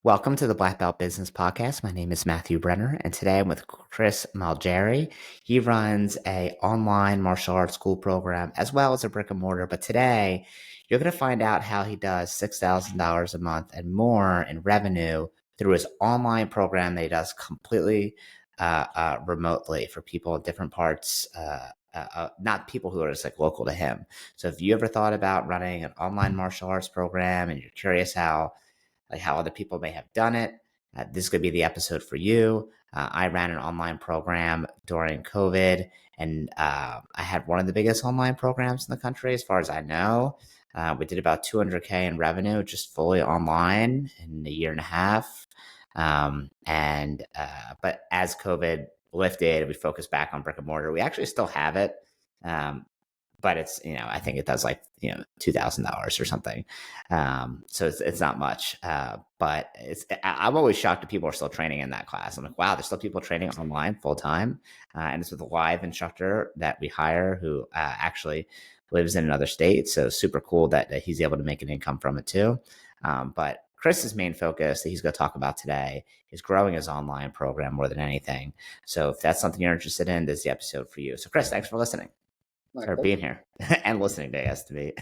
Welcome to the Black Belt Business Podcast. My name is Matthew Brenner, and today I'm with Chris Malgeri. He runs a online martial arts school program as well as a brick and mortar. But today, you're going to find out how he does $6,000 a month and more in revenue through his online program that he does completely remotely for people in different parts. Not people who are just like local to him. So, if you ever thought about running an online martial arts program and you're curious how other people may have done it. This is going to be the episode for you. I ran an online program during COVID, and I had one of the biggest online programs in the country, as far as I know. We did about 200K in revenue just fully online in a year and a half. But as COVID lifted, we focused back on brick and mortar. We actually still have it. Um, but it's, I think it does like, $2,000 or something. So it's not much. But I'm always shocked that people are still training in that class. I'm like, wow, there's still people training online full time. And it's with a live instructor that we hire who actually lives in another state. So super cool that he's able to make an income from it too. But Chris's main focus that he's going to talk about today is growing his online program more than anything. So if that's something you're interested in, this is the episode for you. So Chris, thanks for listening My or pleasure. being here and listening to us to me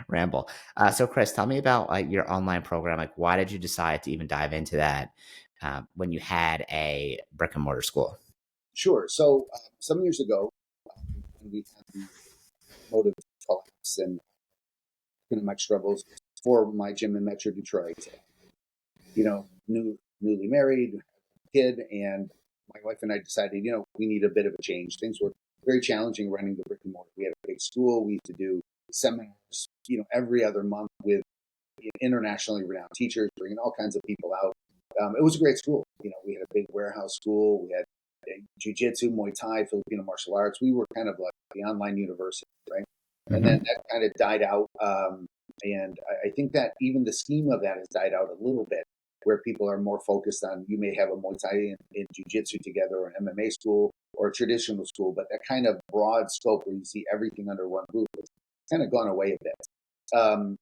ramble. So Chris, tell me about like your online program. Like, why did you decide to even dive into that when you had a brick and mortar school? Sure. So some years ago, when we had the motive collapse and economic struggles for my gym in Metro Detroit, newly married, kid, and my wife and I decided, we need a bit of a change. Things were very challenging running the brick and mortar. We had a big school. We used to do seminars, every other month with internationally renowned teachers, bringing all kinds of people out. It was a great school. We had a big warehouse school. We had jiu-jitsu, Muay Thai, Filipino martial arts. We were kind of like the online university, right? And then Mm-hmm. that kind of died out. And I think that even the scheme of that has died out a little bit, where people are more focused on, you may have a Muay Thai and jiu-jitsu together, or an MMA school or a traditional school, but that kind of broad scope where you see everything under one roof has kind of gone away a bit.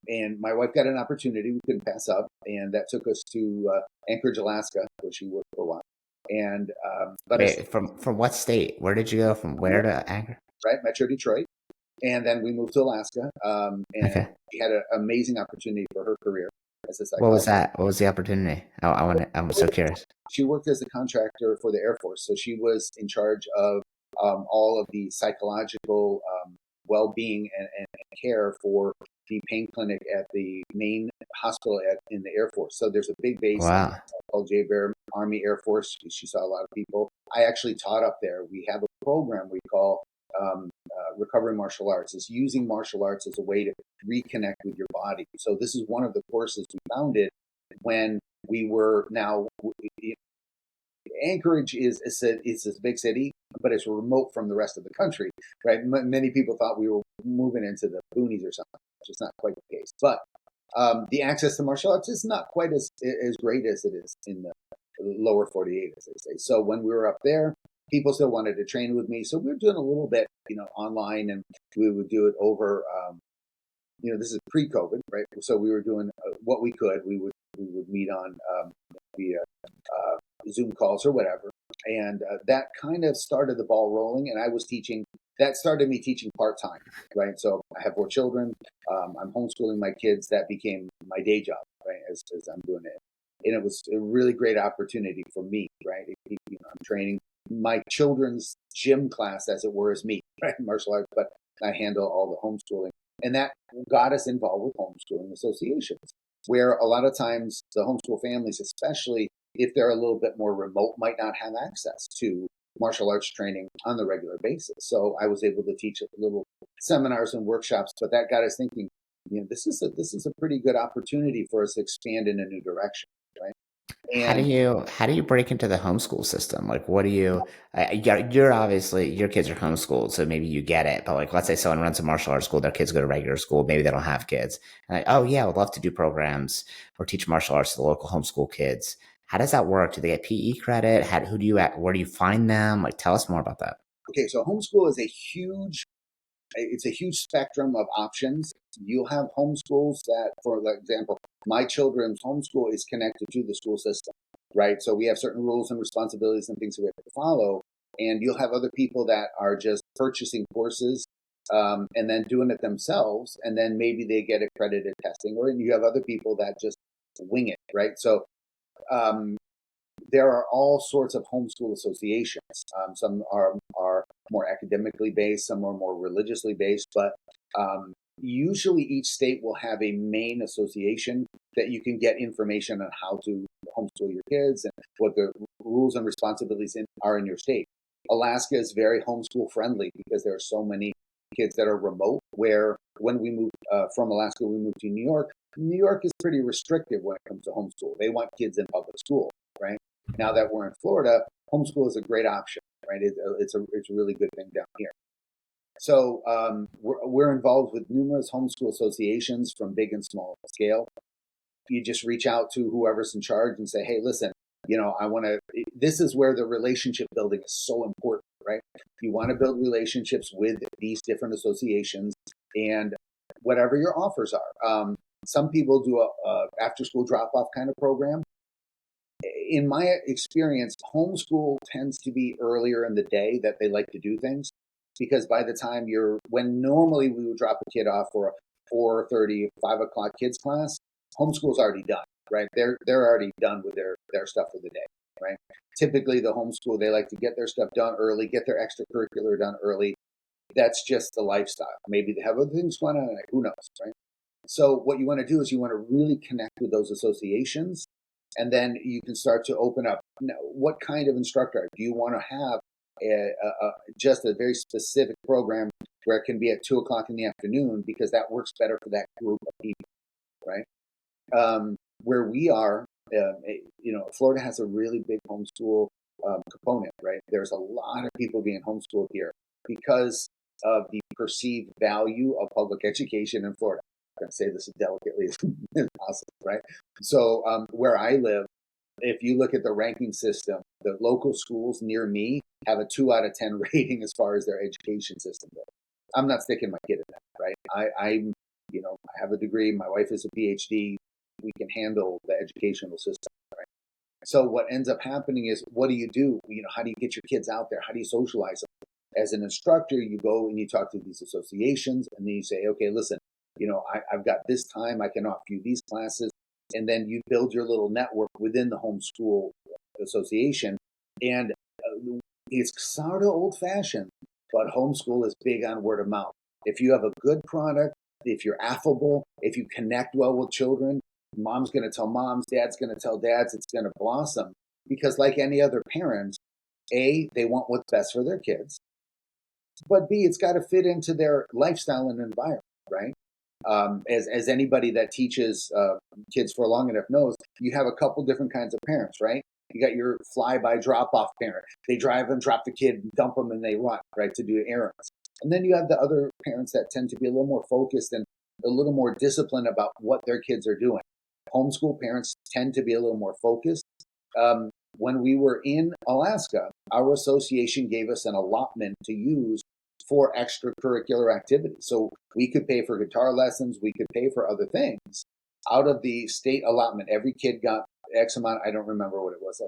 And my wife got an opportunity we couldn't pass up, and that took us to Anchorage, Alaska, where she worked for a while. And but as Wait, from what state? Where did you go from where to Anchor? right, Metro Detroit, and then we moved to Alaska, and Okay. she had an amazing opportunity for her career as a What was psychologist. that? What was the opportunity? I'm so curious. She worked as a contractor for the Air Force, so she was in charge of all of the psychological well-being and care for the pain clinic at the main hospital in the Air Force. So there's a big base Wow. called J. Bear Army Air Force. She saw a lot of people. I actually taught up there. We have a program we call Recovery Martial Arts. It's using martial arts as a way to reconnect with your body. So this is one of the courses we founded when we were now. Anchorage is a big city, but it's remote from the rest of the country, right? Many people thought we were moving into the boonies or something, which is not quite the case. But the access to martial arts is not quite as great as it is in the lower 48, as they say. So when we were up there, people still wanted to train with me. So we were doing a little bit, online, and we would do it over. This is pre-COVID, right? So we were doing what we could. We would meet on via Zoom calls or whatever, and that kind of started the ball rolling. And I was teaching. That started me teaching part time, right? So I have 4 children. I'm homeschooling my kids. That became my day job, right? As I'm doing it, and it was a really great opportunity for me, right? I'm training my children's gym class, as it were, as me, right? Martial arts, but I handle all the homeschooling. And that got us involved with homeschooling associations, where a lot of times the homeschool families, especially if they're a little bit more remote, might not have access to martial arts training on the regular basis. So I was able to teach little seminars and workshops, but that got us thinking, this is a pretty good opportunity for us to expand in a new direction, right? And How do you break into the homeschool system? Like, what do you? You're obviously your kids are homeschooled, so maybe you get it. But like, let's say someone runs a martial arts school, their kids go to regular school, maybe they don't have kids, and like, oh yeah, I would love to do programs or teach martial arts to the local homeschool kids. How does that work? Do they get PE credit? Who do you? Where do you find them? Like, tell us more about that. okay, so homeschool is a huge it's a huge spectrum of options. You'll have homeschools that, for example, my children's homeschool is connected to the school system, right? So we have certain rules and responsibilities and things that we have to follow. And you'll have other people that are just purchasing courses and then doing it themselves, and then maybe they get accredited testing. Or you have other people that just wing it, right? So um, there are all sorts of homeschool associations. Some are more academically based, some are more religiously based, but usually each state will have a main association that you can get information on how to homeschool your kids and what the rules and responsibilities are in your state. Alaska is very homeschool friendly because there are so many kids that are remote, where when we moved from Alaska, we moved to New York. New York is pretty restrictive when it comes to homeschool. They want kids in public school, right? Now that we're in Florida, homeschool is a great option, right? It's a really good thing down here. So we're involved with numerous homeschool associations from big and small scale. You just reach out to whoever's in charge and say, hey, listen, I want to, this is where the relationship building is so important, right? You want to build relationships with these different associations and whatever your offers are. Some people do a after school drop off kind of program. In my experience, homeschool tends to be earlier in the day that they like to do things, because by the time when normally we would drop a kid off for a 4:30, 5 o'clock kids class, homeschool's already done, right? They're already done with their stuff for the day, right? Typically the homeschool, they like to get their stuff done early, get their extracurricular done early. That's just the lifestyle. Maybe they have other things going on, who knows, right? So what you want to do is you want to really connect with those associations, and then you can start to open up. Now, what kind of instructor do you want to have? Just a very specific program where it can be at 2 o'clock in the afternoon, because that works better for that group of people, right? Where we are, Florida has a really big homeschool component, right? There's a lot of people being homeschooled here because of the perceived value of public education in Florida. I'm going to say this as delicately as possible, right? So where I live, if you look at the ranking system, the local schools near me have a 2 out of 10 rating as far as their education system goes. I'm not sticking my kid in that, right? I have a degree. My wife is a PhD. We can handle the educational system, right? So what ends up happening is, what do you do? How do you get your kids out there? How do you socialize them? As an instructor, you go and you talk to these associations, and then you say, okay, listen, I've got this time, I can offer you these classes. And then you build your little network within the homeschool association. And it's sort of old fashioned, but homeschool is big on word of mouth. If you have a good product, if you're affable, if you connect well with children, mom's going to tell moms, dad's going to tell dads, it's going to blossom. Because like any other parents, A, they want what's best for their kids. But B, it's got to fit into their lifestyle and environment, right? As anybody that teaches kids for long enough knows, you have a couple different kinds of parents, right? You got your fly-by drop-off parent. They drive and drop the kid, dump them, and they run, right, to do errands. And then you have the other parents that tend to be a little more focused and a little more disciplined about what their kids are doing. Homeschool parents tend to be a little more focused. When we were in Alaska, our association gave us an allotment to use for extracurricular activities. So we could pay for guitar lessons, we could pay for other things. Out of the state allotment, every kid got X amount, I don't remember what it was,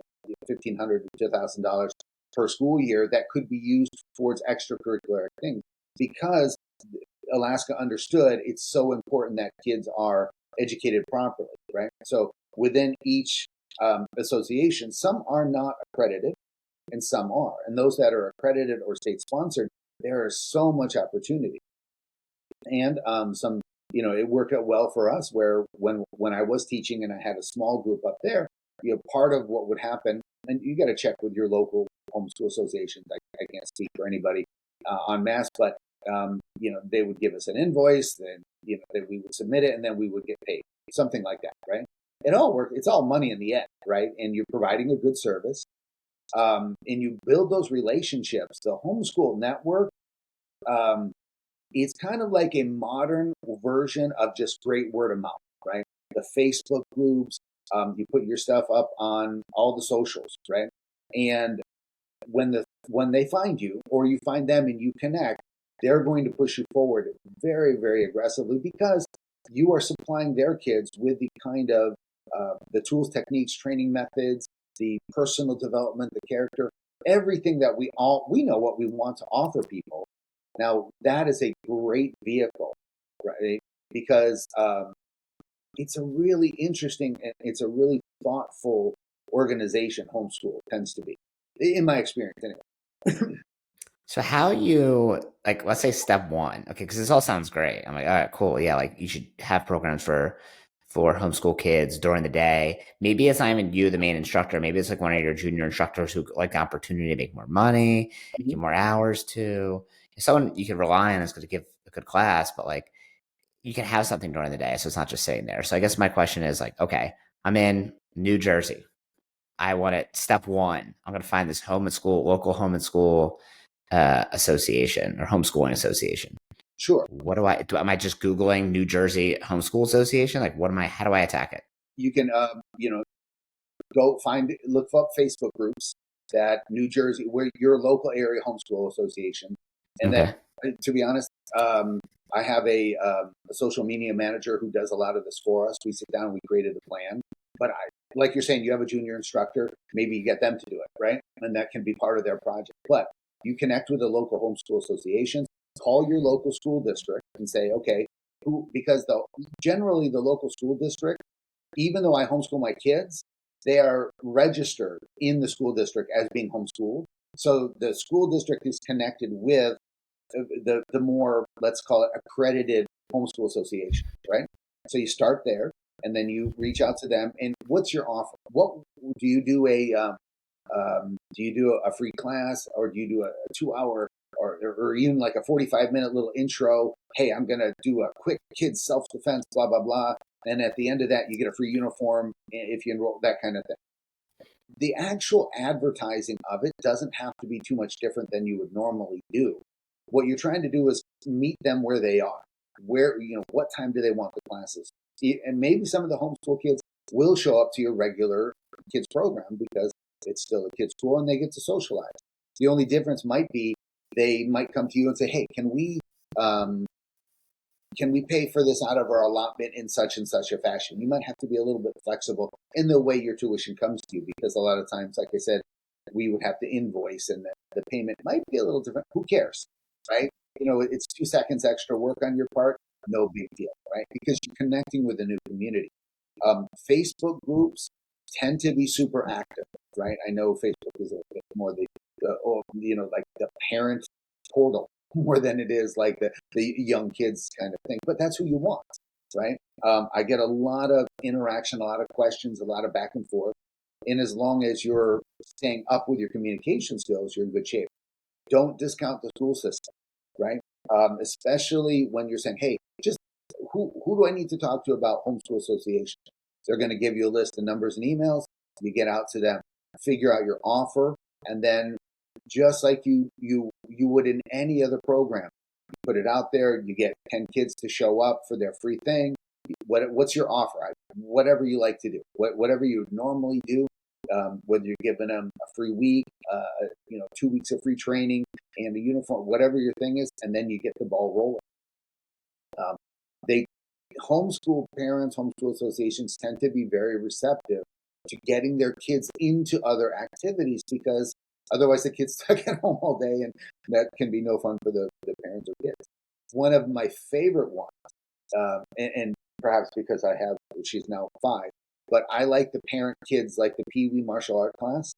$1,500 to $2,000 per school year that could be used towards extracurricular things, because Alaska understood it's so important that kids are educated properly, right? So within each association, some are not accredited and some are. And those that are accredited or state sponsored, there is so much opportunity. And some, it worked out well for us, where when I was teaching and I had a small group up there, part of what would happen, and you got to check with your local homeschool association. I can't speak for anybody en masse, but they would give us an invoice, then that we would submit it, and then we would get paid, something like that, right? It all works. It's all money in the end, right? And you're providing a good service, and you build those relationships. The homeschool network, it's kind of like a modern version of just great word of mouth, right? The Facebook groups, you put your stuff up on all the socials, right? And when they find you or you find them and you connect, they're going to push you forward very, very aggressively because you are supplying their kids with the kind of the tools, techniques, training methods, the personal development, the character, everything that we know what we want to offer people. Now that is a great vehicle, right? Because it's a really interesting and it's a really thoughtful organization. Homeschool tends to be, in my experience, anyway. So how you like, let's say step one, okay, because this all sounds great. I'm like, all right, cool. Yeah, like you should have programs for homeschool kids during the day. Maybe it's not even you, the main instructor. Maybe it's like one of your junior instructors who like the opportunity to make more money, Mhm. give more hours to. Someone you can rely on is going to give a good class, but like you can have something during the day, so it's not just sitting there. So I guess my question is like, okay, I'm in New Jersey. I want it. Step one, I'm going to find this home and school, local home and school association or homeschooling association. Sure. What do I do? Am I just Googling New Jersey Homeschool Association? Like, what am I? How do I attack it? You can, go look up Facebook groups that New Jersey, where your local area homeschool association. And then, Okay. to be honest, I have a social media manager who does a lot of this for us. We sit down and we created a plan. But like you're saying, you have a junior instructor, maybe you get them to do it, right? And that can be part of their project. But you connect with the local homeschool associations, call your local school district and say, okay, because generally the local school district, even though I homeschool my kids, they are registered in the school district as being homeschooled. So the school district is connected with the more, let's call it, accredited homeschool association, right? So you start there, and then you reach out to them. And what's your offer? What do you do? Do you do a free class, or do you do a 2 hour, or even like a 45-minute little intro? Hey, I'm going to do a quick kids self defense, blah blah blah. And at the end of that, you get a free uniform if you enroll, that kind of thing. The actual advertising of it doesn't have to be too much different than you would normally do. What you're trying to do is meet them where they are. What time do they want the classes? And maybe some of the homeschool kids will show up to your regular kids program because it's still a kids school and they get to socialize. The only difference might be they might come to you and say, hey, um, can we pay for this out of our allotment in such and such a fashion? You might have to be a little bit flexible in the way your tuition comes to you because a lot of times, like I said, we would have to invoice and the payment might be a little different. Who cares, right? It's 2 seconds extra work on your part, no big deal, right? Because you're connecting with a new community. Facebook groups tend to be super active, right? I know Facebook is a bit more like the parent portal more than it is like the young kids kind of thing. But that's who you want, right? I get a lot of interaction, a lot of questions, a lot of back and forth. And as long as you're staying up with your communication skills, you're in good shape. Don't discount the school system, right? Especially when you're saying, hey, just who do I need to talk to about homeschool association? They're going to give you a list of numbers and emails. You get out to them, figure out your offer, and then just like you would in any other program, you put it out there. You get 10 kids to show up for their free thing. What's your offer? Whatever you like to do, whatever you normally do. Whether you're giving them a free week, 2 weeks of free training and a uniform, whatever your thing is, and then you get the ball rolling. They homeschool parents, homeschool associations tend to be very receptive to getting their kids into other activities because otherwise the kids stuck at home all day and that can be no fun for the parents or kids. One of my favorite ones, and perhaps because she's now 5, but I like the parent kids like the Pee Wee martial art class.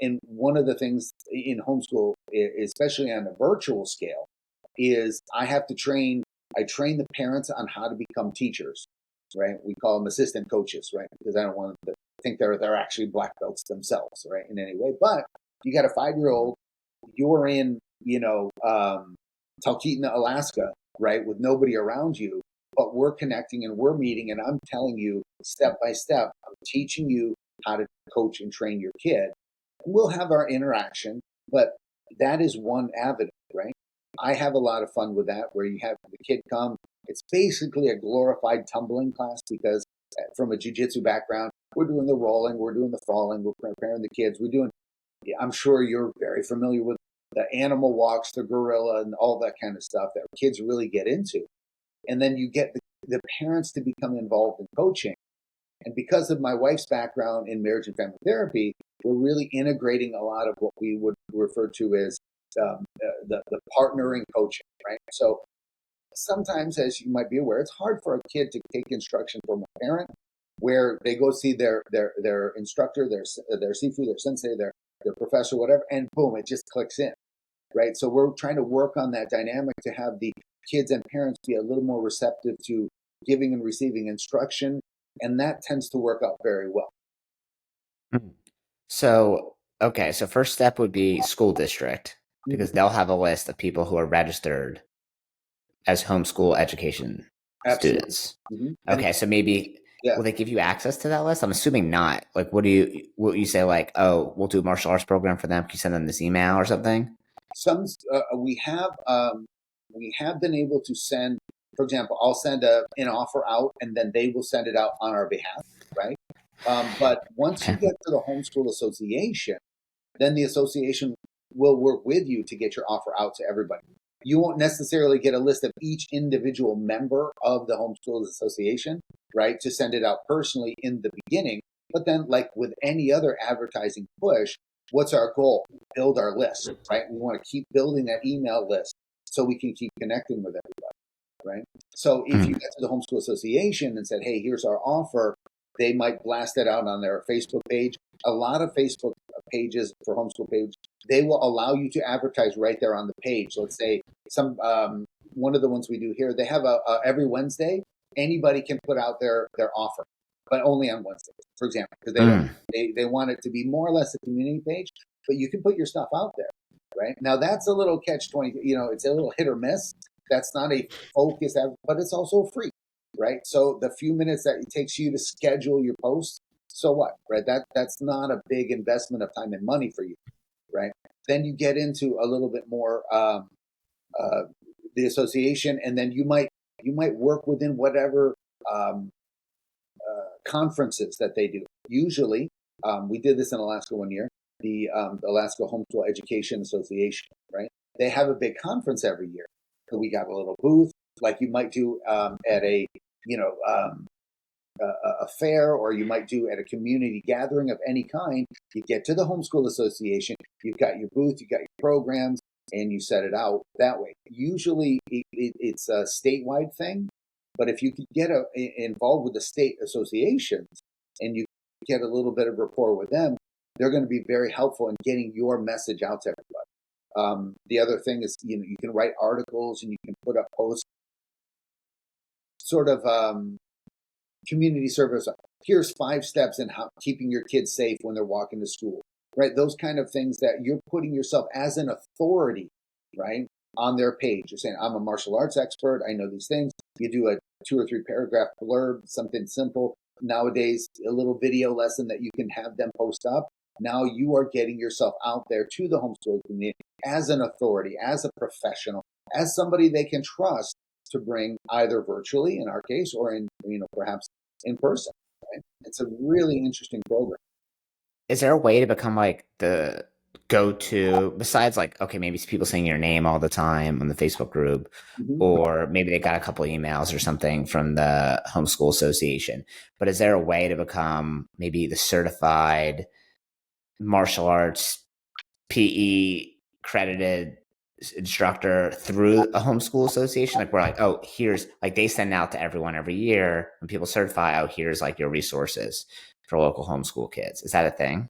And one of the things in homeschool, especially on a virtual scale, is I train the parents on how to become teachers, right? We call them assistant coaches, right? Because I don't want them to think they're actually black belts themselves, right? In any way. But you got a 5-year-old, you're in, Talkeetna, Alaska, right? With nobody around you, but we're connecting and we're meeting and I'm telling you step by step, I'm teaching you how to coach and train your kid. We'll have our interaction, but that is one avenue, right? I have a lot of fun with that where you have the kid come. It's basically a glorified tumbling class because from a jiu-jitsu background, we're doing the rolling, we're doing the falling, we're preparing the kids, I'm sure you're very familiar with the animal walks, the gorilla, and all that kind of stuff that kids really get into. And then you get the parents to become involved in coaching. And because of my wife's background in marriage and family therapy, we're really integrating a lot of what we would refer to as the partnering coaching, right? So sometimes, as you might be aware, it's hard for a kid to take instruction from a parent where they go see their instructor, their sifu, their sensei, their professor, whatever, and boom, it just clicks in, right? So we're trying to work on that dynamic to have the kids and parents be a little more receptive to giving and receiving instruction, and that tends to work out very well. So, okay, so first step would be school district because Mm-hmm. they'll have a list of people who are registered as homeschool education Absolutely. students. Mm-hmm. And Okay, so maybe yeah, will they give you access to that list? I'm assuming not. Like, will you say like, oh, we'll do a martial arts program for them? Can you send them this email or something? some we have been able to send, for example, I'll send an offer out, and then they will send it out on our behalf, right? But once you Okay. get to the homeschool association, then the association will work with you to get your offer out to everybody. You won't necessarily get a list of each individual member of the homeschool association, right, to send it out personally in the beginning. But then, like with any other advertising push, what's our goal? Build our list, right? We want to keep building that email list so we can keep connecting with everybody, right? So if you Mm. get to the homeschool association and said, hey, here's our offer, they might blast it out on their Facebook page. A lot of Facebook pages for homeschool page, they will allow you to advertise right there on the page. Let's say some one of the ones we do here, they have a every Wednesday, anybody can put out their offer, but only on Wednesdays, for example, because Mm. they want it to be more or less a community page, but you can put your stuff out there, right? Now that's a little catch 20, it's a little hit or miss. That's not a focus, but it's also free, right? So the few minutes that it takes you to schedule your post, so what, right? That's not a big investment of time and money for you, right? Then you get into a little bit more uh, the association, and then you might work within whatever conferences that they do. Usually, we did this in Alaska one year, the Alaska Homeschool Education Association, right? They have a big conference every year. So we got a little booth, like you might do at a you know a fair, or you might do at a community gathering of any kind. You get to the Homeschool Association, you've got your booth, you've got your programs, and you set it out that way. Usually, it's a statewide thing, but if you could get involved with the state associations and you get a little bit of rapport with them, they're going to be very helpful in getting your message out to everybody. The other thing is, you can write articles and you can put up posts, sort of community service. Here's 5 steps in how keeping your kids safe when they're walking to school, right? Those kind of things that you're putting yourself as an authority, right, on their page. You're saying, I'm a martial arts expert. I know these things. You do a 2 or 3 paragraph blurb, something simple. Nowadays, a little video lesson that you can have them post up. Now you are getting yourself out there to the homeschool community as an authority, as a professional, as somebody they can trust to bring either virtually, in our case, or in perhaps in person. Right? It's a really interesting program. Is there a way to become like the go-to besides like, okay, maybe it's people saying your name all the time on the Facebook group, Mm-hmm. or maybe they got a couple emails or something from the homeschool association, but is there a way to become maybe the certified martial arts PE credited instructor through a homeschool association? Like we're like, oh, here's like they send out to everyone every year when people certify, oh, here's like your resources for local homeschool kids. Is that a thing?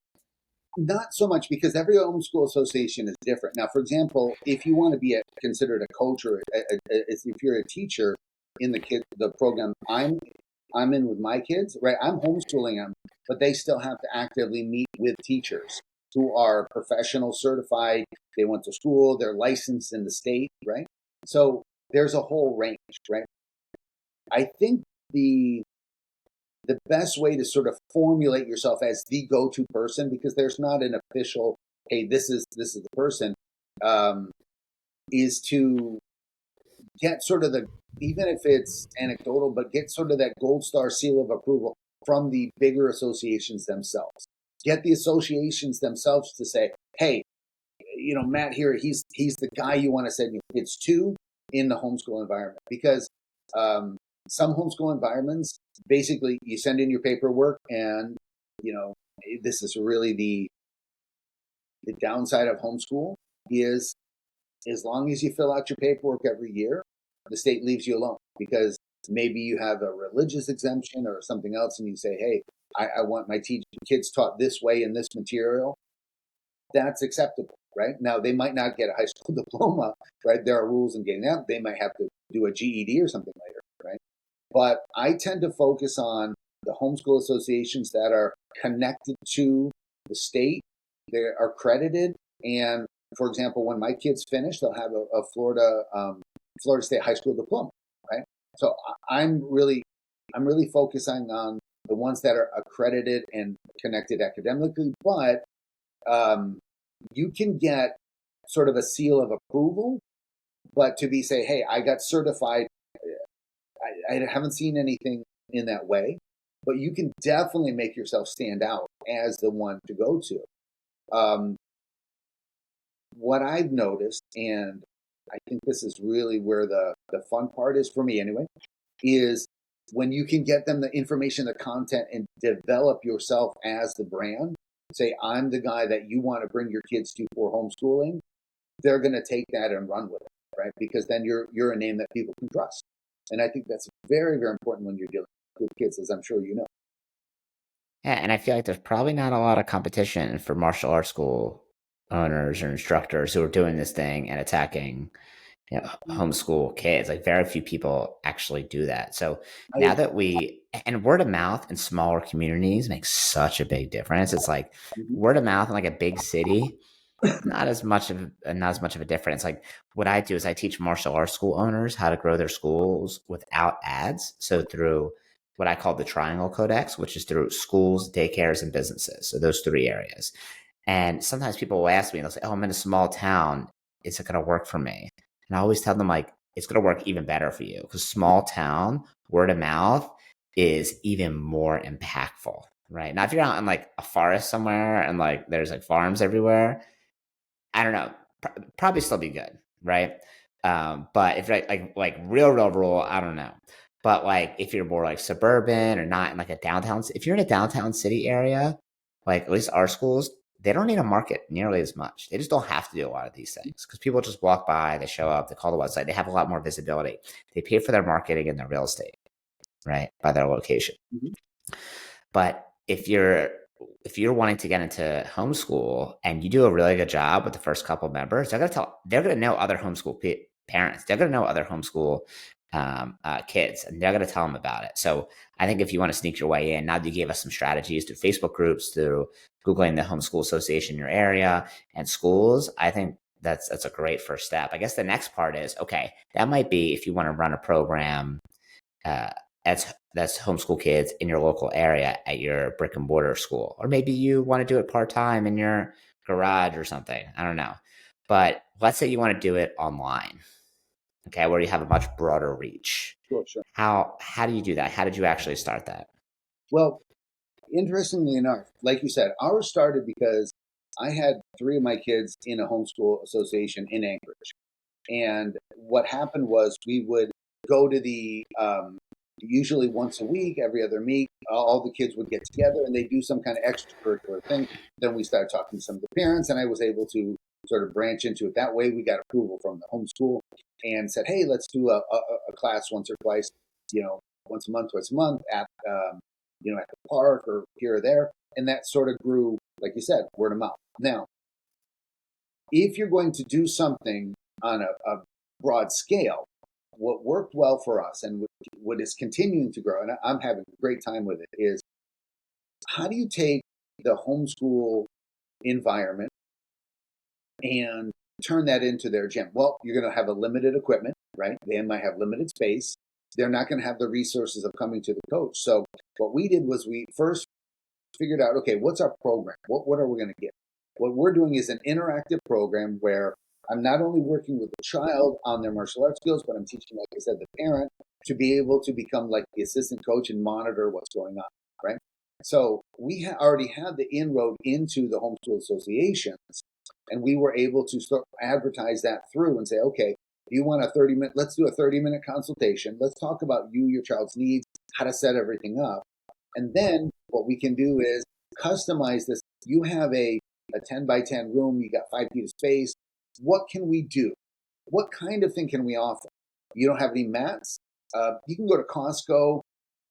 Not so much, because every homeschool association is different. Now, for example, if you want to be considered a coach, or if you're a teacher in the program I'm in with my kids, right? I'm homeschooling them, but they still have to actively meet with teachers who are professional certified. They went to school, they're licensed in the state, right? So there's a whole range, right? I think the the best way to sort of formulate yourself as the go-to person, because there's not an official, hey, this is the person, um, is to get sort of the, even if it's anecdotal, but get sort of that gold star seal of approval from the bigger associations themselves. Get the associations themselves to say, hey, Matt here, he's the guy you want to send your kids to in the homeschool environment, because some homeschool environments, basically you send in your paperwork, and this is really the downside of homeschool is, as long as you fill out your paperwork every year, the state leaves you alone, because maybe you have a religious exemption or something else, and you say, hey, I want my kids taught this way in this material. That's acceptable, right? Now, they might not get a high school diploma, right? There are rules in getting that. They might have to do a GED or something later, right? But I tend to focus on the homeschool associations that are connected to the state. They are credited. And for example, when my kids finish, they'll have a Florida State high school diploma, right? So I'm really focusing on the ones that are accredited and connected academically, but you can get sort of a seal of approval, but to say, hey, I got certified, I haven't seen anything in that way, but you can definitely make yourself stand out as the one to go to. What I've noticed, and I think this is really where the fun part is for me anyway, is when you can get them the information, the content, and develop yourself as the brand. Say, I'm the guy that you want to bring your kids to for homeschooling. They're going to take that and run with it, right? Because then you're a name that people can trust. And I think that's very, very important when you're dealing with kids, as I'm sure you know. Yeah, and I feel like there's probably not a lot of competition for martial arts school owners or instructors who are doing this thing and attacking, homeschool kids. Like very few people actually do that. So now that and word of mouth in smaller communities makes such a big difference. It's like word of mouth in like a big city, not as much of a difference. Like what I do is I teach martial arts school owners how to grow their schools without ads. So through what I call the Triangle Codex, which is through schools, daycares, and businesses. So those three areas. And sometimes people will ask me, they'll say, "Oh, I'm in a small town. Is it going to work for me?" And I always tell them, like, it's going to work even better for you, because small town word of mouth is even more impactful, right? Now, if you're out in like a forest somewhere and like there's like farms everywhere, I don't know, probably still be good, right? But if like real rural, I don't know. But like if you're more like suburban or not in like a downtown, if you're in a downtown city area, like at least our schools, they don't need to market nearly as much. They just don't have to do a lot of these things, because people just walk by, they show up, they call the website, they have a lot more visibility. They pay for their marketing and their real estate, right, by their location. Mm-hmm. But if you're wanting to get into homeschool and you do a really good job with the first couple of members, they're gonna know other homeschool parents. They're gonna know other homeschool kids, and they're gonna tell them about it. So I think if you want to sneak your way in, now that you gave us some strategies through Facebook groups, through Googling the homeschool association in your area and schools, I think that's a great first step. I guess the next part is, okay, that might be if you want to run a program uh, that's homeschool kids in your local area at your brick and mortar school, or maybe you want to do it part time in your garage or something. I don't know, but let's say you want to do it online, okay, where you have a much broader reach. Sure. How do you do that? How did you actually start that? Well, interestingly enough, like you said, ours started because I had three of my kids in a homeschool association in Anchorage. And what happened was we would go to the usually once a week, every other week, all the kids would get together and they do some kind of extracurricular thing. Then we started talking to some of the parents, and I was able to sort of branch into it that way. We got approval from the homeschool and said, hey, let's do a class once or twice, once a month, twice a month at at the park or here or there. And that sort of grew, like you said, word of mouth. Now, if you're going to do something on a broad scale, what worked well for us and what is continuing to grow, and I'm having a great time with it, is how do you take the homeschool environment and turn that into their gym? Well, you're going to have a limited equipment, right? They might have limited space. They're not going to have the resources of coming to the coach. So what we did was we first figured out, okay, what's our program? What are we going to get? What we're doing is an interactive program where I'm not only working with the child on their martial arts skills, but I'm teaching, like I said, the parent to be able to become like the assistant coach and monitor what's going on, right? So we already had the inroad into the homeschool associations, And we were able to start advertise that through and say, okay, do you want a 30-minute, let's do a 30-minute consultation. Let's talk about you, your child's needs, how to set everything up. And then what we can do is customize this. You have a 10 by 10 room, you got 5 feet of space. What can we do? What kind of thing can we offer? You don't have any mats? You can go to Costco,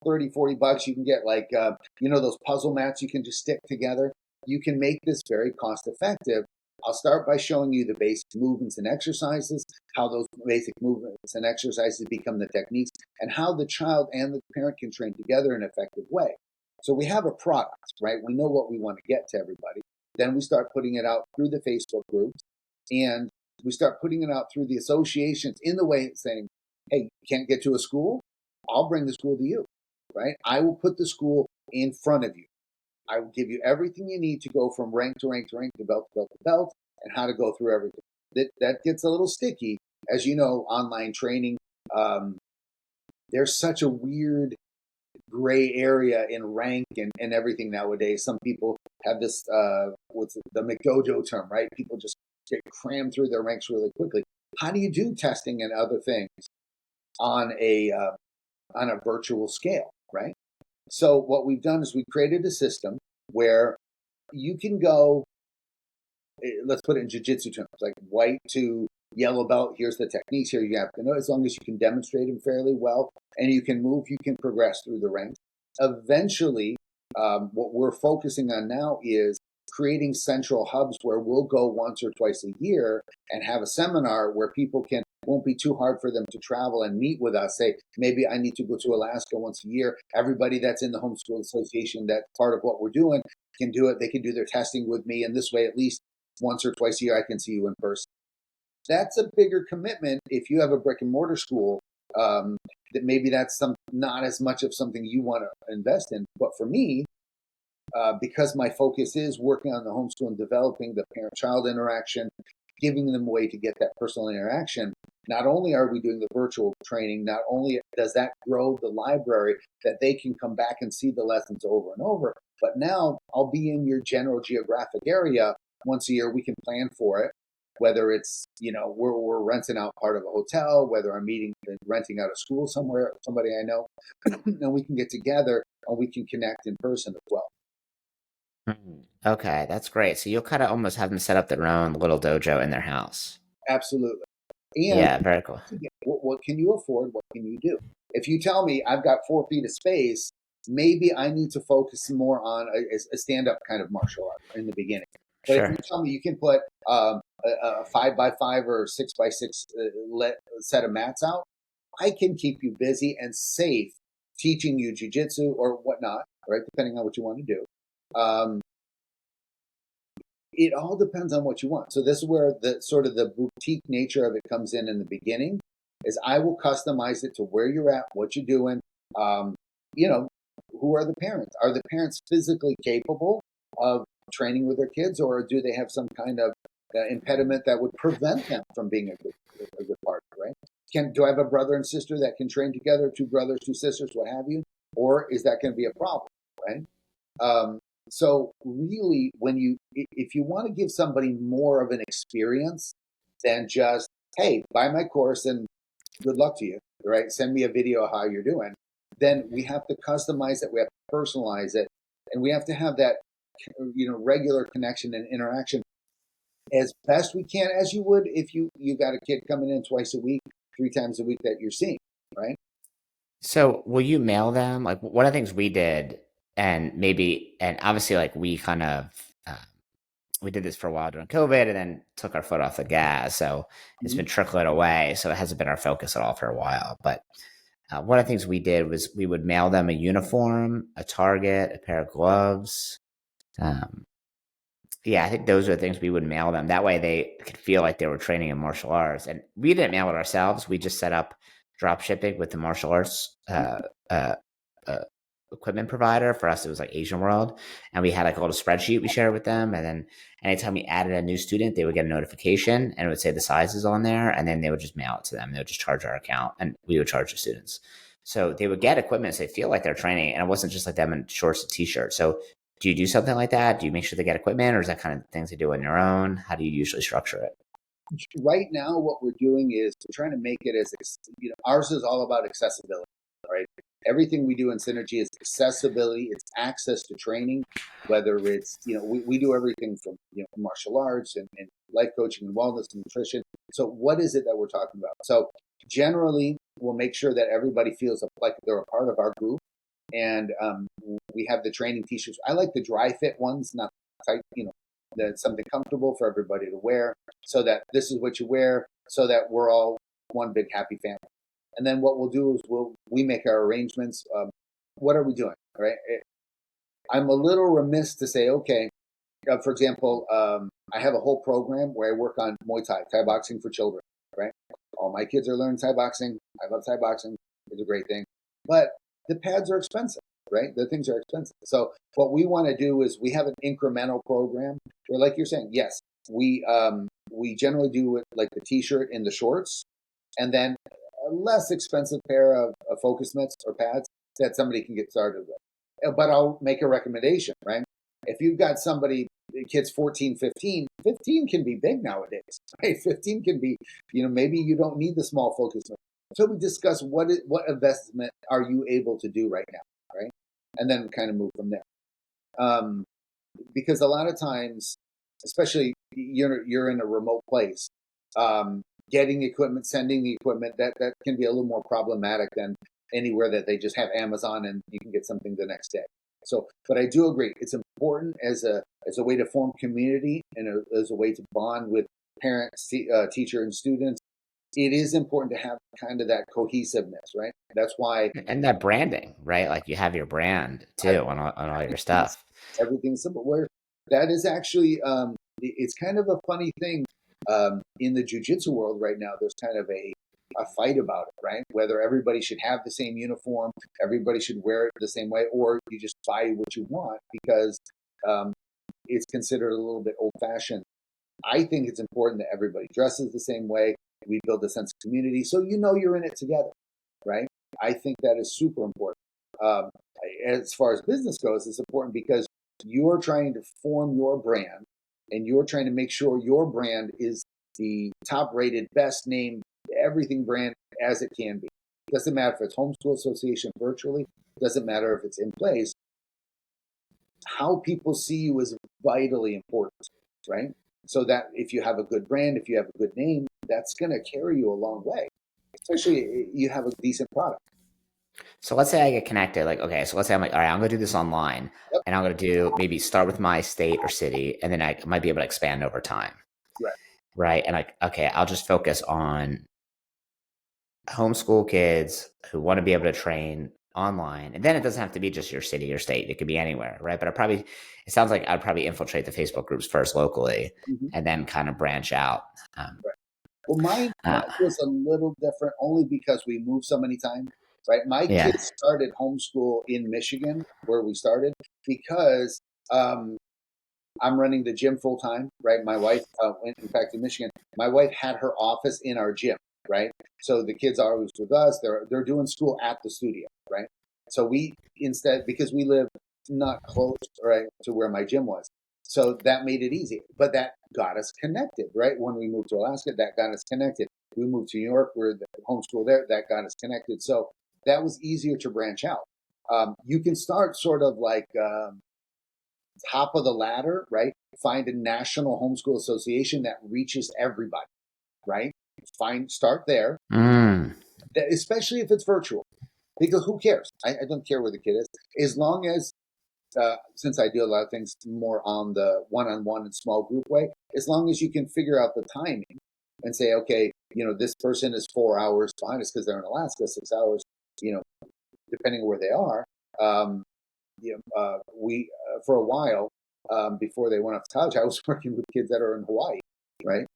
30, $40. You can get like, those puzzle mats you can just stick together. You can make this very cost effective. I'll start by showing you the basic movements and exercises, how those basic movements and exercises become the techniques, and how the child and the parent can train together in an effective way. So we have a product, right? We know what we want to get to everybody. Then we start putting it out through the Facebook groups, and we start putting it out through the associations in the way saying, hey, you can't get to a school? I'll bring the school to you, right? I will put the school in front of you. I will give you everything you need to go from rank to rank to rank, to belt to belt to belt, and how to go through everything. That gets a little sticky. As you know, online training, there's such a weird gray area in rank and everything nowadays. Some people have this, what's the McDojo term, right? People just get crammed through their ranks really quickly. How do you do testing and other things on a virtual scale, right? So what we've done is we created a system where you can go, let's put it in jiu-jitsu terms, like white to yellow belt. Here's the techniques. Here you have to know. As long as you can demonstrate them fairly well and you can move, you can progress through the ranks. Eventually, what we're focusing on now is creating central hubs where we'll go once or twice a year and have a seminar where people won't be too hard for them to travel and meet with us. Say, maybe I need to go to Alaska once a year. Everybody that's in the Homeschool Association, that's part of what we're doing, can do it. They can do their testing with me. And this way, at least once or twice a year, I can see you in person. That's a bigger commitment if you have a brick and mortar school. That maybe that's not as much of something you want to invest in. But for me, because my focus is working on the homeschool and developing the parent-child interaction, giving them a way to get that personal interaction, not only are we doing the virtual training, not only does that grow the library that they can come back and see the lessons over and over, but now I'll be in your general geographic area once a year. We can plan for it, whether it's, we're renting out part of a hotel, whether I'm renting out a school somewhere, somebody I know, and we can get together and we can connect in person as well. Okay, that's great. So you'll kind of almost have them set up their own little dojo in their house. Absolutely. And Yeah, very cool. what can you afford? What can you do? If you tell me I've got 4 feet of space, maybe I need to focus more on a stand-up kind of martial art in the beginning. But if you tell me you can put a 5x5 or 6x6 set of mats out, I can keep you busy and safe teaching you jiu-jitsu or whatnot, right? Depending on what you want to do. It all depends on what you want. So this is where the sort of the boutique nature of it comes in the beginning, is I will customize it to where you're at, what you're doing. Who are the parents? Are the parents physically capable of training with their kids, or do they have some kind of impediment that would prevent them from being a good partner, right? Do I have a brother and sister that can train together, 2 brothers, 2 sisters, what have you? Or is that going to be a problem, right? So really, if you want to give somebody more of an experience than just, hey, buy my course and good luck to you, right? Send me a video of how you're doing. Then we have to customize it. We have to personalize it. And we have to have that, regular connection and interaction as best we can, as you would if you got a kid coming in twice a week, 3 times a week that you're seeing, right? So will you mail them? Like, one of the things we did, and obviously, like, we kind of, we did this for a while during COVID and then took our foot off the gas. So it's been trickling away. So it hasn't been our focus at all for a while. But one of the things we did was we would mail them a uniform, a target, a pair of gloves. I think those are the things we would mail them. That way they could feel like they were training in martial arts. And we didn't mail it ourselves. We just set up drop shipping with the martial arts equipment provider. For us, it was like Asian World. And we had like a little spreadsheet we shared with them. And then anytime we added a new student, they would get a notification and it would say the sizes on there. And then they would just mail it to them. They would just charge our account and we would charge the students. So they would get equipment so they feel like they're training. And it wasn't just like them in shorts and t-shirts. So do you do something like that? Do you make sure they get equipment, or is that kind of things they do on your own? How do you usually structure it? Right now, what we're doing is we're trying to make it as, ours is all about accessibility, right? Everything we do in Synergy is accessibility. It's access to training, whether it's, we do everything from, martial arts and life coaching and wellness and nutrition. So what is it that we're talking about? So generally, we'll make sure that everybody feels like they're a part of our group. And we have the training t-shirts. I like the dry fit ones, not tight, that's something comfortable for everybody to wear, so that this is what you wear, so that we're all one big happy family. And then what we'll do is we make our arrangements. What are we doing? Right? I'm a little remiss to say, okay, for example, I have a whole program where I work on Muay Thai, Thai boxing for children. Right? All my kids are learning Thai boxing. I love Thai boxing. It's a great thing, but the pads are expensive. Right? The things are expensive. So what we want to do is we have an incremental program where, like you're saying, yes, we generally do it like the t-shirt and the shorts, and then a less expensive pair of focus mitts or pads that somebody can get started with. But I'll make a recommendation, right? If you've got somebody, kids 14, 15, 15 can be big nowadays, right? 15 can be, maybe you don't need the small focus mitt. So we discuss what investment are you able to do right now, right? And then kind of move from there. Because a lot of times, especially you're in a remote place, getting equipment, sending the equipment, that can be a little more problematic than anywhere that they just have Amazon and you can get something the next day. So, but I do agree, it's important as a way to form community and as a way to bond with parents, teacher, and students. It is important to have kind of that cohesiveness, right? That's why And that branding, right? Like you have your brand I, too on all your stuff. everything's simple. Where that is actually, it's kind of a funny thing in the jujitsu world right now. There's kind of a fight about it, right? Whether everybody should have the same uniform, everybody should wear it the same way, or you just buy what you want because it's considered a little bit old fashioned. I think it's important that everybody dresses the same way. We build a sense of community, so you're in it together, right? I think that is super important. Um, as far as business goes, it's important because you're trying to form your brand and you're trying to make sure your brand is the top rated, best named, everything brand as it can be. Doesn't matter if it's Homeschool Association virtually, doesn't matter if it's in place. How people see you is vitally important, right? So that if you have a good brand, if you have a good name, that's going to carry you a long way, especially if you have a decent product. So let's say I get connected, like, okay, so let's say I'm like, all right, I'm gonna do this online Yep. and I'm gonna do maybe start with my state or city, and then I might be able to expand over time. Right. Right. And like, okay, I'll just focus on homeschool kids who want to be able to train online. And then it doesn't have to be just your city or state. It could be anywhere. Right. But it sounds like I'd probably infiltrate the Facebook groups first locally Mm-hmm. and then kind of branch out. Right. Well, mine Uh, was a little different only because we moved so many times. Right. My yeah. kids started homeschool in Michigan, where we started, because um, I'm running the gym full time. Right. My wife, in fact, in Michigan, my wife had her office in our gym. Right. So the kids are always with us. They're doing school at the studio. Right. So we instead, because we live not close, right, to where my gym was. So that made it easy. But that got us connected, right? When we moved to Alaska, that got us connected. We moved to New York, we're the homeschool there, that got us connected. So that was easier to branch out. You can start sort of like top of the ladder, right? Find a national homeschool association that reaches everybody, right? Start there, Mm. especially if it's virtual, because who cares? I don't care where the kid is, as long as since I do a lot of things more on the one-on-one and small group way, as long as you can figure out the timing and say, okay, this person is 4 hours behind us because they're in Alaska, 6 hours, depending on where they are. We for a while before they went off to college, I was working with kids that are in Hawaii, right?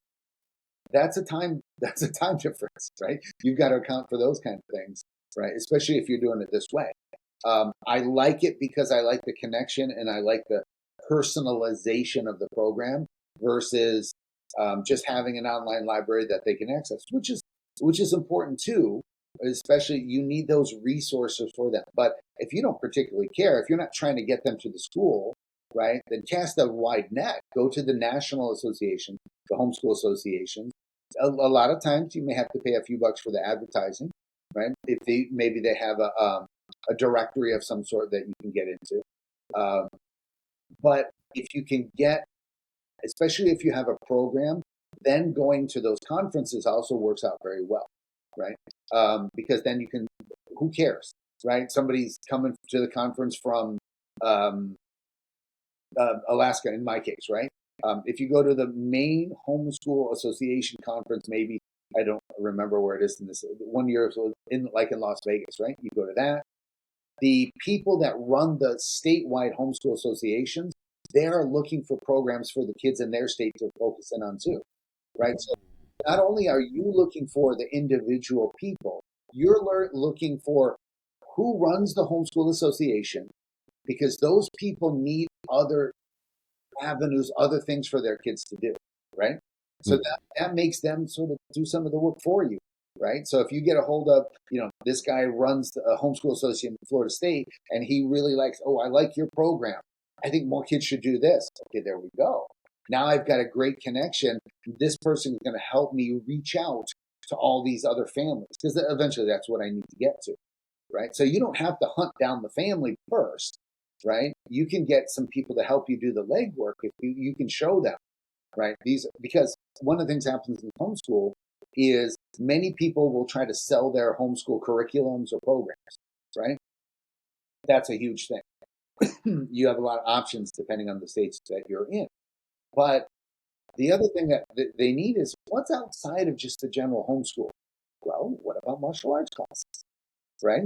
That's a time difference, right? You've got to account for those kind of things, right? Especially if you're doing it this way. I like it because I like the connection and I like the personalization of the program versus just having an online library that they can access, which is important too. Especially, you need those resources for them. But if you don't particularly care, if you're not trying to get them to the school, right? Then cast a wide net. Go to the national association, the homeschool associations. A lot of times you may have to pay a few bucks for the advertising, right? If maybe they have a directory of some sort that you can get into. Um, but if you can get, especially if you have a program, then going to those conferences also works out very well, right? Because then you can, who cares, right? Somebody's coming to the conference from um, Alaska, in my case, right? If you go to the main homeschool association conference, maybe I don't remember where it is in this one year, so in Las Vegas, right? You go to that. The people that run the statewide homeschool associations, they are looking for programs for the kids in their state to focus in on too, right? So not only are you looking for the individual people, you're looking for who runs the homeschool association, because those people need other avenues, other things for their kids to do, right? So that makes them sort of do some of the work for you, right? So if you get a hold of, this guy runs a homeschool association in Florida State, and he really likes, oh, I like your program. I think more kids should do this. Okay, there we go. Now I've got a great connection. This person is going to help me reach out to all these other families, because eventually that's what I need to get to, right? So you don't have to hunt down the family first, right? You can get some people to help you do the legwork if you can show them, right? Because one of the things that happens in homeschool is many people will try to sell their homeschool curriculums or programs, right? That's a huge thing. You have a lot of options depending on the states that you're in. But the other thing that they need is, what's outside of just the general homeschool? Well, what about martial arts classes, right?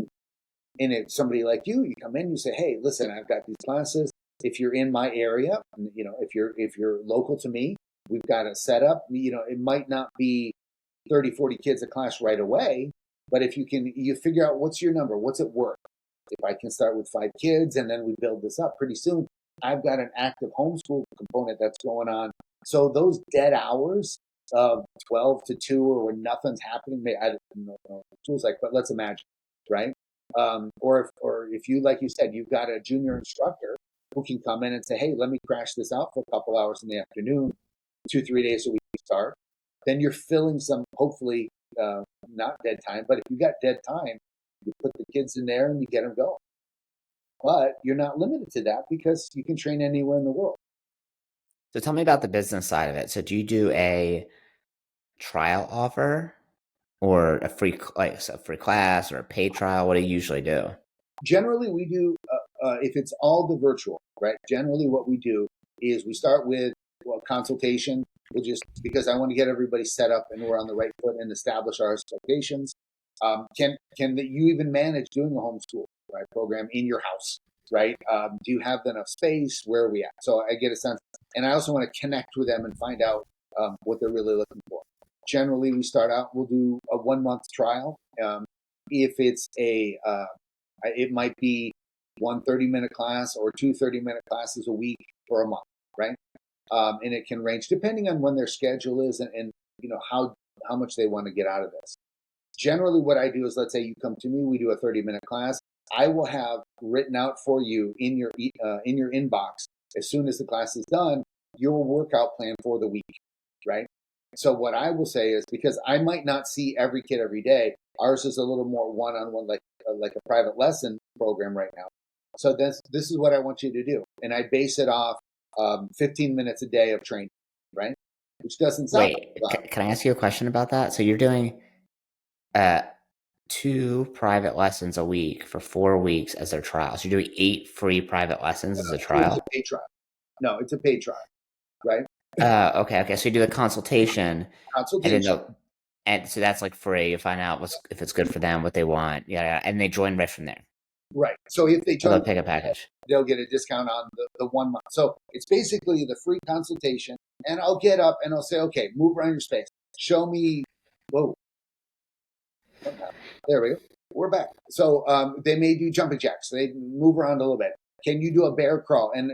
And if somebody like you come in, you say, hey, listen, I've got these classes. If you're in my area, if you're local to me, we've got a setup. It might not be 30, 40 kids a class right away, but if you figure out what's your number, what's at work. If I can start with 5 kids and then we build this up, pretty soon I've got an active homeschool component that's going on. So those dead hours of 12 to 2, or when nothing's happening, I don't know what the school's like, but let's imagine, right? Or if you, like you said, you've got a junior instructor who can come in and say, hey, let me crash this out for a couple hours in the afternoon, 2-3 days a week to start. Then you're filling some, hopefully, not dead time, but if you got dead time, you put the kids in there and you get them going. But you're not limited to that, because you can train anywhere in the world. So tell me about the business side of it. So do you do a trial offer, or a free class, or a paid trial? What do you usually do? Generally, we do, if it's all the virtual, right? Generally, what we do is we start with consultation. Because I want to get everybody set up and we're on the right foot and establish our expectations. Can you even manage doing a homeschool, right, program in your house, right? Do you have enough space? Where are we at? So I get a sense, and I also want to connect with them and find out what they're really looking for. Generally, we start out, we'll do a 1-month trial. If it's it might be 1 30-minute class or 2 30-minute classes a week for a month, right? And it can range depending on when their schedule is and how much they want to get out of this. Generally, what I do is, let's say you come to me, we do a 30-minute class. I will have written out for you in your inbox, as soon as the class is done, your workout plan for the week, right? So what I will say is, because I might not see every kid every day, ours is a little more one-on-one, like a private lesson program right now. So this is what I want you to do, and I base it off 15 minutes a day of training, right? Which doesn't sound Wait, like can I ask you a question about that? So you're doing 2 private lessons a week for 4 weeks as their trial. So you're doing 8 free private lessons as a it's a trial? paid trial. No, it's a paid trial, right? Okay. So you do the consultation, and then Consultation, and so that's like free. You find out if it's good for them, what they want, yeah, and they join right from there. right? So if they Or join, they'll pick a package. they'll get a discount on the 1 month. So it's basically the free consultation, and I'll get up and I'll say, okay, move around your space. Show me. Whoa, there we go. We're back. So they may do jumping jacks. They move around a little bit. Can you do a bear crawl? And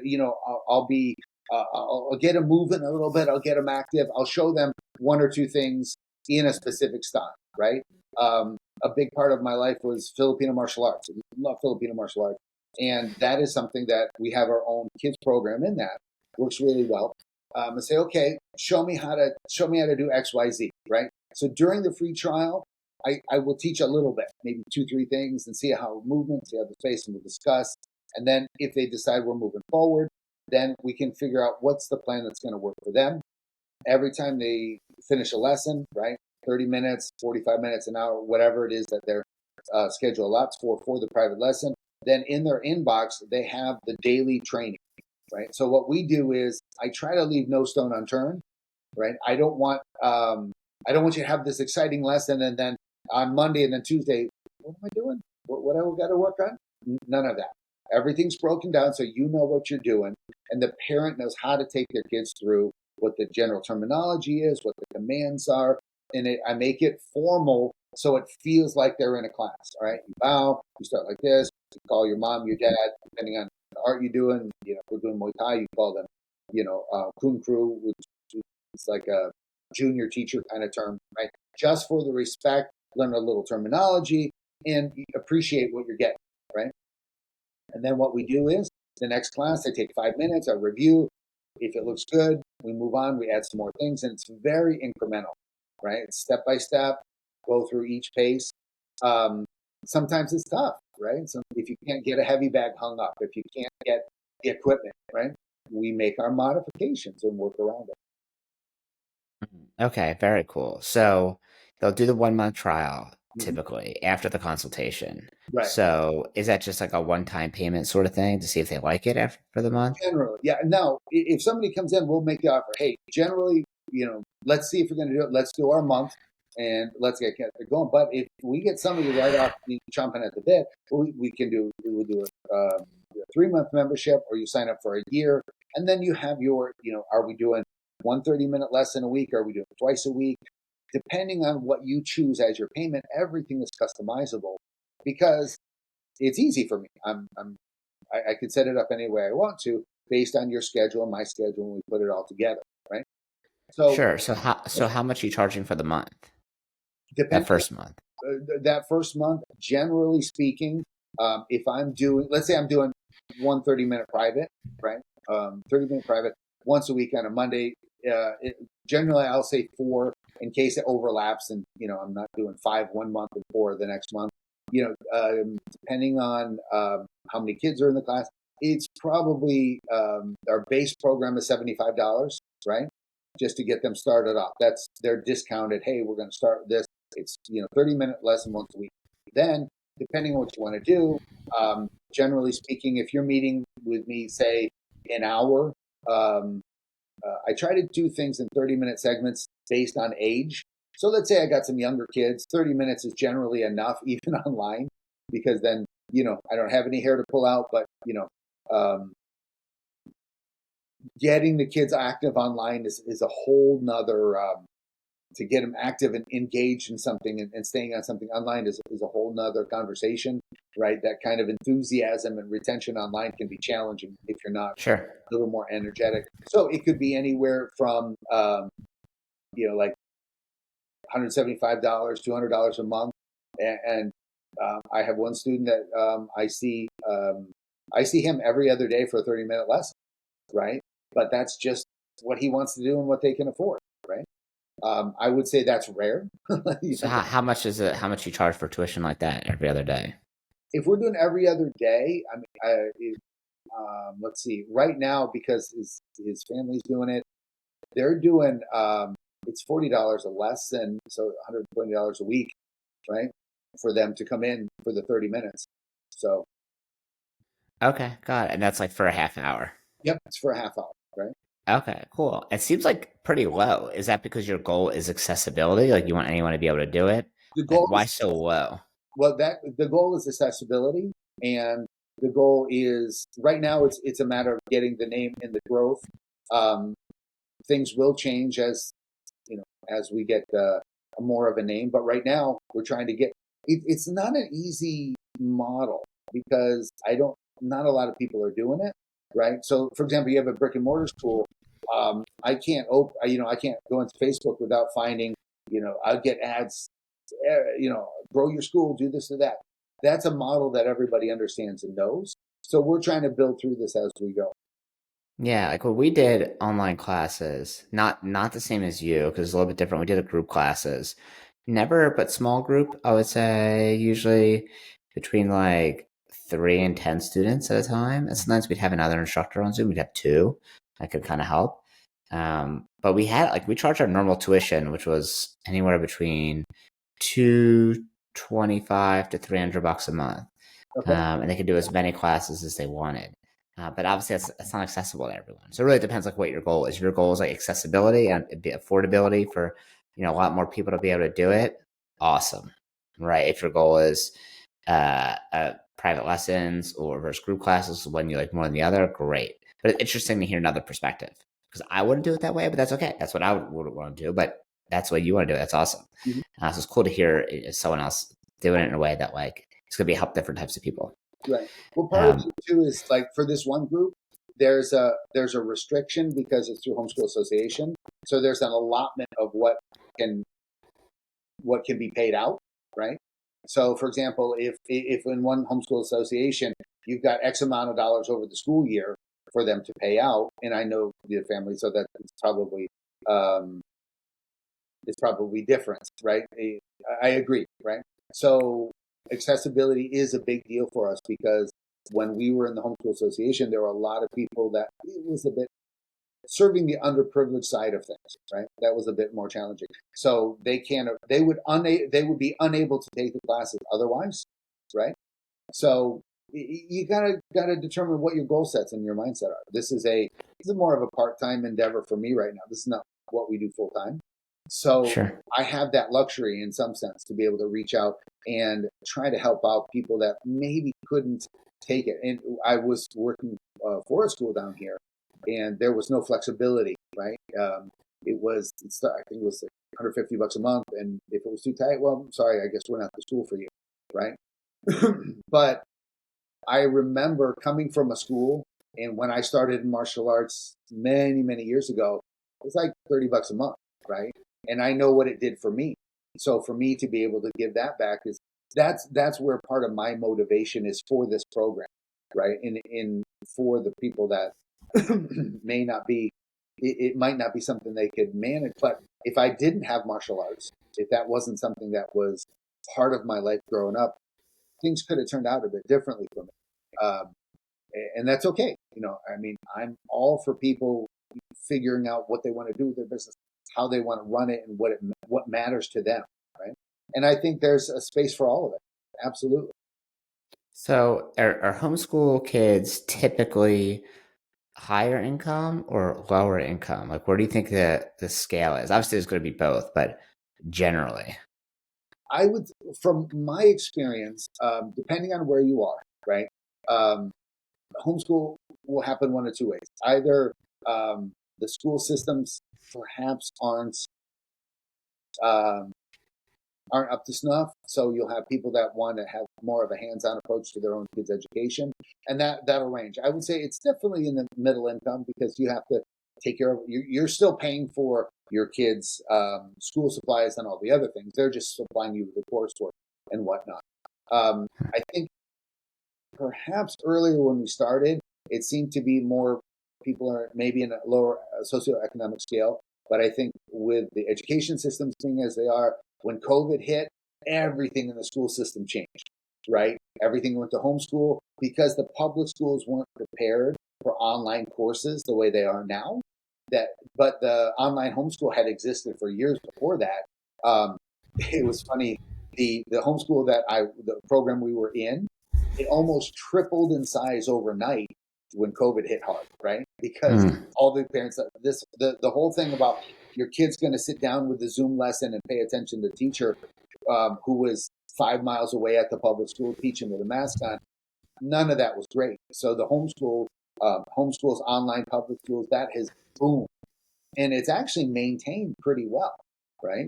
I'll get them moving a little bit. I'll get them active. I'll show them 1 or 2 things in a specific style, right? A big part of my life was Filipino martial arts. I love Filipino martial arts. And that is something that we have our own kids program in that works really well. And say, okay, show me how to do X, Y, Z, right? So during the free trial, I will teach a little bit, maybe 2, 3 things, and see how movement, see how the space, and we'll discuss. And then if they decide we're moving forward, then we can figure out what's the plan that's going to work for them. Every time they finish a lesson, right? 30 minutes, 45 minutes, an hour, whatever it is that their schedule allots for the private lesson. Then in their inbox, they have the daily training, right? So what we do is I try to leave no stone unturned, right? I don't want you to have this exciting lesson and then on Monday and then Tuesday, what am I doing? What I got to work on? None of that. Everything's broken down so you know what you're doing, and the parent knows how to take their kids through what the general terminology is, what the commands are, and I make it formal so it feels like they're in a class. All right, you bow, you start like this, you call your mom, your dad, depending on the art you're doing. You know, if we're doing Muay Thai, you call them, Kun Kru, which is like a junior teacher kind of term, right? Just for the respect, learn a little terminology, and appreciate what you're getting, right? And then what we do is the next class, I take 5 minutes, I review. If it looks good, we move on, we add some more things, and it's very incremental, right? It's step by step, go through each pace. Sometimes it's tough, right? So if you can't get a heavy bag hung up, if you can't get the equipment, right? We make our modifications and work around it. Okay, very cool. So they'll do the 1 month trial Mm-hmm. typically after the consultation. Right. So is that just like a one-time payment sort of thing to see if they like it after the month? Generally, yeah. Now, if somebody comes in, we'll make the offer. Hey, generally, let's see if we're going to do it. Let's do our month and let's get going. But if we get somebody right off chomping at the bit, we can do we'll do a 3 month membership, or you sign up for a year, and then you have your are we doing 1 30-minute lesson a week? Are we doing twice a week? Depending on what you choose as your payment, everything is customizable because it's easy for me. I could set it up any way I want to based on your schedule and my schedule, and we put it all together, right? So Sure. So how much are you charging for the month? That depending first month? that first month, generally speaking, if I'm doing, let's say I'm doing 1 30-minute private, right? 30-minute private once a week on a Monday. Generally, I'll say 4 in case it overlaps, and I'm not doing 5 1 month and 4 the next month. Depending on how many kids are in the class, it's probably our base program is $75, right? Just to get them started off. That's their discounted. Hey, we're going to start this. It's 30-minute lesson once a week. Then, depending on what you want to do, generally speaking, if you're meeting with me, say an hour, I try to do things in 30-minute segments based on age. So let's say I got some younger kids. 30 minutes is generally enough, even online, because then I don't have any hair to pull out. But um, getting the kids active online is a whole nother to get them active and engaged in something and staying on something online is a whole nother conversation, right? That kind of enthusiasm and retention online can be challenging if you're not Sure. a little more energetic. So it could be anywhere from like $175, $200 a month, and I have one student that I see him every other day for a 30-minute lesson, right? But that's just what he wants to do and what they can afford, right? I would say that's rare. So how much is it? How much you charge for tuition like that every other day? If we're doing every other day, I mean, let's see. Right now, because his family's doing it, they're doing it's $40 a lesson, so $120 a week, right? For them to come in for the 30 minutes. So, Okay, got it. And that's like for a half hour. yep, it's for a half hour, right? Okay, cool. It seems like pretty low. Is that because your goal is accessibility? Like you want anyone to be able to do it? The Like goal why is so low? well that the goal is accessibility, and the goal is right now it's a matter of getting the name and the growth. Um, Things will change as we get more of a name, but right now we're trying to get. It's not an easy model because not a lot of people are doing it, right? So, for example, you have a brick and mortar school. I can't go into Facebook without finding, I'll get ads, grow your school, do this or that. That's a model that everybody understands and knows. So we're trying to build through this as we go. Yeah, like when we did online classes, not the same as you because it's a little bit different. We did a group classes, never, but small group. I would say usually between like 3 and 10 students at a time. And sometimes we'd have another instructor on Zoom. We'd have two that could kind of help. But we had like we charged our normal tuition, which was anywhere between 225 to $300 a month, Okay. and they could do as many classes as they wanted. But obviously, that's not accessible to everyone. So it really depends like what your goal is. If your goal is like accessibility and the affordability for a lot more people to be able to do it. Awesome, right? If your goal is private lessons or versus group classes, when you like more than the other, great. But it's interesting to hear another perspective because I wouldn't do it that way, but that's okay. That's what I would want to do. But that's what you want to do. That's awesome. Mhm. So it's cool to hear someone else doing it in a way that like it's going to be help different types of people. Right. Well, part of Um, it too is like for this one group, there's a restriction because it's through Homeschool Association. So there's an allotment of can what can be paid out, right? So, for example, if in one homeschool association you've got X amount of dollars over the school year for them to pay out, and I know the family, so that um, it's probably different, right? I agree, right? So accessibility is a big deal for us because when we were in the homeschool association, there were a lot of people that it was a bit serving the underprivileged side of things, right? That was a bit more challenging. So they would be unable to take the classes otherwise, right? So you gotta determine what your goal sets and your mindset are. This is more of a part time endeavor for me right now. This is not what we do full time. So sure. I have that luxury in some sense to be able to reach out and try to help out people that maybe couldn't take it. And I was working for a school down here, and there was no flexibility, right? I think it was like $150 a month, and if it was too tight, well, I'm sorry, I guess we're not the school for you, right? But I remember coming from a school, and when I started in martial arts many, many years ago, it was like $30 a month, right? And I know what it did for me. So for me to be able to give that back is that's where part of my motivation is for this program, right? In for the people that may not be, it might not be something they could manage. But if I didn't have martial arts, if that wasn't something that was part of my life growing up, things could have turned out a bit differently for me. Um, and that's okay. I mean, I'm all for people figuring out what they want to do with their business, how they want to run it, and what matters to them, right? And I think there's a space for all of it. Absolutely. So are homeschool kids typically higher income or lower income? Like, where do you think the scale is? Obviously, there's going to be both, but generally, I would, from my experience, depending on where you are, right? Um, Homeschool will happen one of two ways. Either the school systems perhaps um, aren't up to snuff. So you'll have people that want to have more of a hands-on approach to their own kids' education, and that'll range. I would say it's definitely in the middle income because you have to take care of. You're still paying for your kids' school supplies and all the other things. They're just supplying you with the coursework and whatnot. I think perhaps earlier when we started, it seemed to be more people are maybe in a lower socioeconomic scale. But I think with the education systems being as they are, when COVID hit, everything in the school system changed, right? Everything went to homeschool because the public schools weren't prepared for online courses the way they are now. But the online homeschool had existed for years before that. It was funny. The homeschool the program we were in, it almost tripled in size overnight when COVID hit hard, right? Because mm, all the parents, the whole thing about your kid's going to sit down with the Zoom lesson and pay attention to the teacher who was 5 miles away at the public school teaching with a mask on. None of that was great. So the homeschools, online public schools, that has boomed, and it's actually maintained pretty well, right?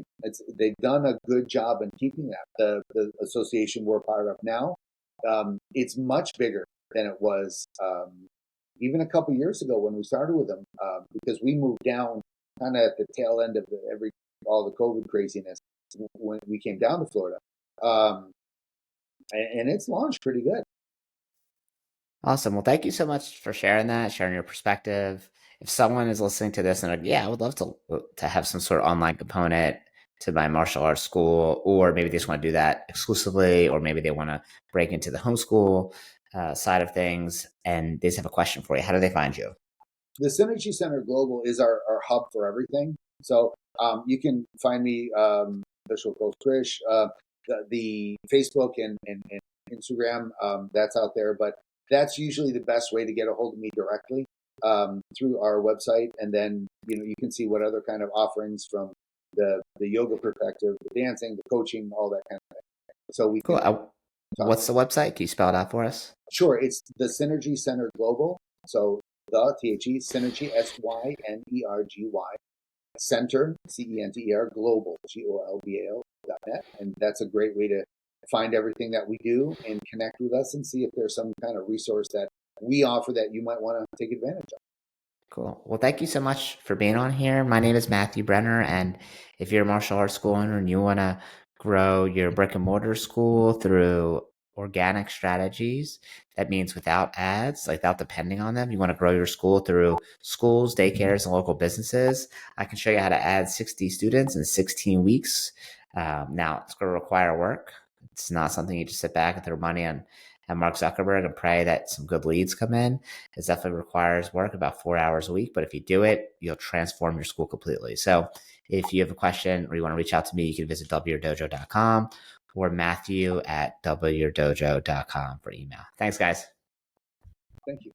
They've done a good job in keeping that. The association we're part of now, it's much bigger than it was even a couple years ago when we started with them, because we moved down kind of at the tail end of all the COVID craziness when we came down to Florida, and it's launched pretty good. Awesome. Well, thank you so much for sharing that, sharing your perspective. If someone is listening to this and like, yeah, I would love to have some sort of online component to my martial arts school, or maybe they just want to do that exclusively, or maybe they want to break into the homeschool side of things, and they just have a question for you. How do they find you? The Synergy Center Global is our hub for everything. So you can find me, Visual Coach Krish, the Facebook and Instagram, that's out there. But that's usually the best way to get a hold of me directly, through our website. And then, you can see what other kind of offerings from the yoga perspective, the dancing, the coaching, all that kind of thing. So we Cool. can talk. What's the website? Can you spell it out for us? Sure, it's the Synergy Center Global. So the THE Synergy SYNERGY Center CENTER Global GOLBAL.net, and that's a great way to find everything that we do and connect with us and see if there's some kind of resource that we offer that you might want to take advantage of. Cool. Well, thank you so much for being on here. My name is Matthew Brenner, and if you're a martial arts school owner and you want to grow your brick and mortar school through organic strategies, that means without ads, like without depending on them, you want to grow your school through schools, daycares, and local businesses. I can show you how to add 60 students in 16 weeks. Now, it's going to require work. It's not something you just sit back and throw money on and Mark Zuckerberg and pray that some good leads come in. It definitely requires work, about 4 hours a week. But if you do it, you'll transform your school completely. So if you have a question or you want to reach out to me, you can visit doubleyourdojo.com or Matthew at doubleyourdojo.com for email. Thanks, guys. Thank you.